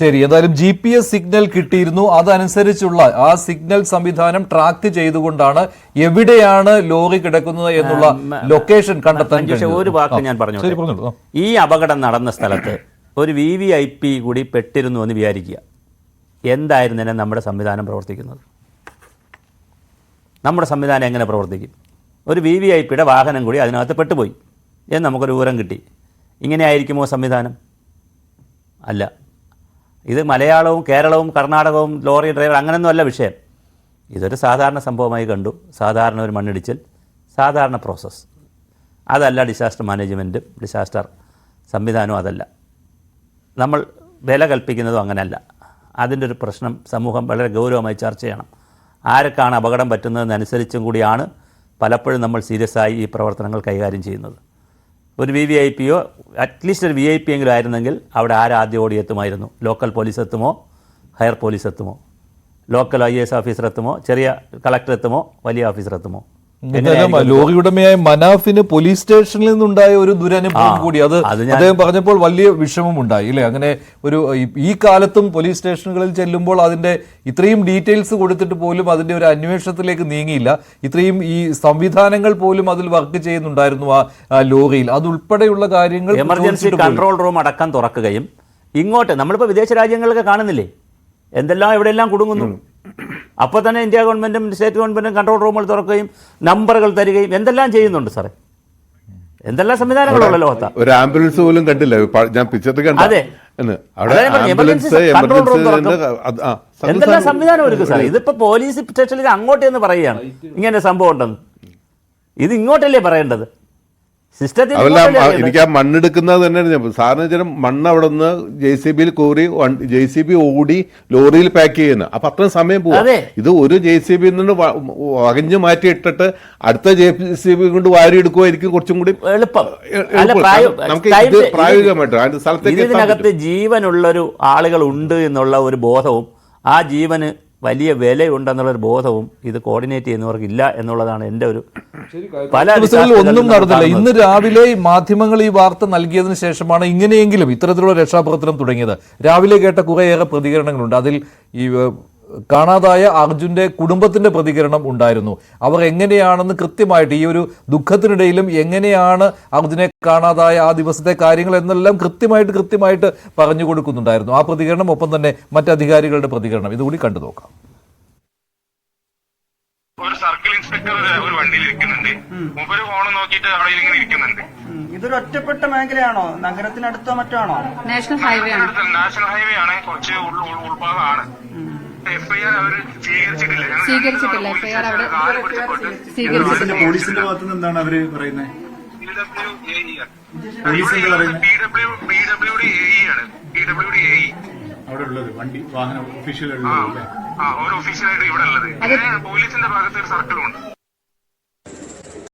ശരി, എന്തായാലും GPS signal കിട്ടിയിരുന്നു. അതനുസരിച്ചുള്ള ആ സിഗ്നൽ സംവിധാനം ട്രാക്ക് ചെയ്തുകൊണ്ടാണ് എവിടെയാണ് ലോറി കിടക്കുന്നത് എന്നുള്ള ലൊക്കേഷൻ കണ്ടെത്താൻ. ഒരു വാക്ക് ഞാൻ പറഞ്ഞു, ഈ അപകടം നടന്ന സ്ഥലത്ത് ഒരു VVIP കൂടി പെട്ടിരുന്നു എന്ന് വിചാരിക്കുക. എന്തായിരുന്നേനെ നമ്മുടെ സംവിധാനം പ്രവർത്തിക്കുന്നത്? നമ്മുടെ സംവിധാനം എങ്ങനെ പ്രവർത്തിക്കും? ഒരു VVIPയുടെ വാഹനം കൂടി അതിനകത്ത് പെട്ടുപോയി എന്ന് നമുക്കൊരു വിവരം കിട്ടി. ഇങ്ങനെ ആയിരിക്കുമോ സംവിധാനം? അല്ല. ഇത് മലയാളവും കേരളവും കർണാടകവും ലോറി ഡ്രൈവർ അങ്ങനെയൊന്നും അല്ല വിഷയം. ഇതൊരു സാധാരണ സംഭവമായി കണ്ടു. സാധാരണ ഒരു മണ്ണിടിച്ചിൽ, സാധാരണ പ്രോസസ്സ്. അതല്ല ഡിസാസ്റ്റർ മാനേജ്മെൻറ്റും ഡിസാസ്റ്റർ സംവിധാനവും അതല്ല. നമ്മൾ വില കൽപ്പിക്കുന്നതും അങ്ങനെയല്ല. അതിൻ്റെ ഒരു പ്രശ്നം സമൂഹം വളരെ ഗൗരവമായി ചർച്ച ചെയ്യണം. ആരൊക്കെയാണ് അപകടം പറ്റുന്നതെന്നനുസരിച്ചും കൂടിയാണ് പലപ്പോഴും നമ്മൾ സീരിയസ് ആയി ഈ പ്രവർത്തനങ്ങൾ കൈകാര്യം ചെയ്യുന്നത്. ഒരു VVIPയോ അറ്റ്ലീസ്റ്റ് ഒരു VIP എങ്കിലും ആയിരുന്നെങ്കിൽ അവിടെ ആദ്യം ഓടിയെത്തുമായിരുന്നു. ലോക്കൽ പോലീസ് എത്തുമോ, ഹയർ പോലീസ് എത്തുമോ, ലോക്കൽ IAS ഓഫീസർ എത്തുമോ, ചെറിയ കളക്ടർ എത്തുമോ, വലിയ ഓഫീസർ എത്തുമോ? ലോറി ഉടമയായ മനാഫിന് പോലീസ് സ്റ്റേഷനിൽ നിന്നുണ്ടായ ഒരു ദുരനുഭവം കൂടി അത് അദ്ദേഹം പറഞ്ഞപ്പോൾ വലിയ വിഷമം ഉണ്ടായി അല്ലേ? അങ്ങനെ ഒരു ഈ കാലത്തും പോലീസ് സ്റ്റേഷനുകളിൽ ചെല്ലുമ്പോൾ അതിന്റെ ഇത്രയും ഡീറ്റെയിൽസ് കൊടുത്തിട്ട് പോലും അതിന്റെ ഒരു അന്വേഷണത്തിലേക്ക് നീങ്ങിയില്ല. ഇത്രയും ഈ സംവിധാനങ്ങൾ പോലും അതിൽ വർക്ക് ചെയ്യുന്നുണ്ടായിരുന്നു ആ ലോറിയിൽ. അതുൾപ്പെടെയുള്ള കാര്യങ്ങൾ എമർജൻസി കൺട്രോൾ റൂം അടക്കം തുറക്കുകയും ഇങ്ങോട്ട് നമ്മളിപ്പോൾ വിദേശ രാജ്യങ്ങളൊക്കെ കാണുന്നില്ലേ എന്തെല്ലാം എവിടെയെല്ലാം കുടുങ്ങുന്നു. അപ്പോൾ തന്നെ ഇന്ത്യ ഗവൺമെൻറ്റും സ്റ്റേറ്റ് ഗവൺമെൻറ്റും കൺട്രോൾ റൂമുകൾ തുറക്കുകയും നമ്പറുകൾ തരികയും എന്തെല്ലാം ചെയ്യുന്നുണ്ട് സാറേ. എന്തെല്ലാം സംവിധാനങ്ങളുള്ള ലോകത്താ. ഒരു ആംബുലൻസ് പോലും കണ്ടില്ല. ഞാൻ പിക്ചറിൽ കണ്ടു. അതെ, എന്തെല്ലാം സംവിധാനം ഒരുക്കും സാറേ. ഇതിപ്പോൾ പോലീസ് സ്റ്റേഷനിലേക്ക് അങ്ങോട്ട് എന്ന് പറയുകയാണ് ഇങ്ങനെ സംഭവം ഉണ്ടെന്ന്. ഇത് ഇങ്ങോട്ടല്ലേ പറയേണ്ടത്? എനിക്ക് ആ മണ്ണെടുക്കുന്നത് തന്നെ സാറിന് വെച്ചാൽ മണ്ണ് അവിടെ നിന്ന് JCBയിൽ കോരി JCB ഓടി ലോറിയിൽ പാക്ക് ചെയ്യുന്നത്. അപ്പൊ അത്രയും സമയം പോകും. ഇത് ഒരു JCBയിൽ നിന്ന് വകഞ്ഞു മാറ്റി ഇട്ടിട്ട് അടുത്ത JCB കൊണ്ട് വാരി എടുക്കുമായിരിക്കും കുറച്ചും കൂടി എളുപ്പം. നമുക്ക് ഇത് പ്രായോഗികമായിട്ട് സ്ഥലത്തേക്ക് ഇതിനകത്ത് ജീവനുള്ളൊരു ആളുകൾ ഉണ്ട് എന്നുള്ള ഒരു ബോധവും ആ ജീവന് വലിയ വിലയുണ്ടെന്നുള്ളൊരു ബോധവും ഇത് കോർഡിനേറ്റ് ചെയ്യുന്നവർക്ക് ഇല്ല എന്നുള്ളതാണ് എൻ്റെ ഒരു. പല ദിവസങ്ങളിൽ ഒന്നും നടന്നില്ല. ഇന്ന് രാവിലെ മാധ്യമങ്ങൾ ഈ വാർത്ത നൽകിയതിനു ശേഷമാണ് ഇങ്ങനെയെങ്കിലും ഇത്തരത്തിലുള്ള രക്ഷാപ്രവർത്തനം തുടങ്ങിയത്. രാവിലെ കേട്ട കുറേയേറെ പ്രതികരണങ്ങളുണ്ട്. അതിൽ ഈ കാണാതായ അർജുന്റെ കുടുംബത്തിന്റെ പ്രതികരണം ഉണ്ടായിരുന്നു. അവർ എങ്ങനെയാണെന്ന് കൃത്യമായിട്ട് ഈ ഒരു ദുഃഖത്തിനിടയിലും എങ്ങനെയാണ് അർജുനെ കാണാതായ ആ ദിവസത്തെ കാര്യങ്ങൾ എന്നെല്ലാം കൃത്യമായിട്ട് പറഞ്ഞു കൊടുക്കുന്നുണ്ടായിരുന്നു. ആ പ്രതികരണം, ഒപ്പം തന്നെ മറ്റധികാരികളുടെ പ്രതികരണം ഇതുകൂടി കണ്ടു നോക്കാം. ഒരു സർക്കിൾ ഇൻസ്പെക്ടർ ഒരു വണ്ടിയിൽ ഇരിക്കുന്നുണ്ട്. മൂപ്പര് ഫോൺ നോക്കിയിട്ട് അവിടെ ഇങ്ങനെ ഇരിക്കുന്നുണ്ട്. ഇതൊരു ഒറ്റപ്പെട്ട മേഖലയാണോ? നഗരത്തിനടുത്തോ മറ്റോ ആണോ? നാഷണൽ ഹൈവേ ആണ്. കുറച്ച് ഉൾഭാഗമാണ്. FIR അവർ സ്വീകരിച്ചിട്ടില്ല. FIR അവിടെ സ്വീകരിച്ചിട്ടില്ല. പോലീസിന്റെ ഭാഗത്തു നിന്ന് എന്താണ് അവര് പറയുന്നത്? PWD AE ആണ്. PWD AE അവിടെ ഉള്ളത് വണ്ടി വാഹന ഒഫീഷ്യൽ ഒരു ഒഫീഷ്യലായിട്ട് ഇവിടെ ഉള്ളത്. പോലീസിന്റെ ഭാഗത്ത് ഒരു സർക്കിളുണ്ട്.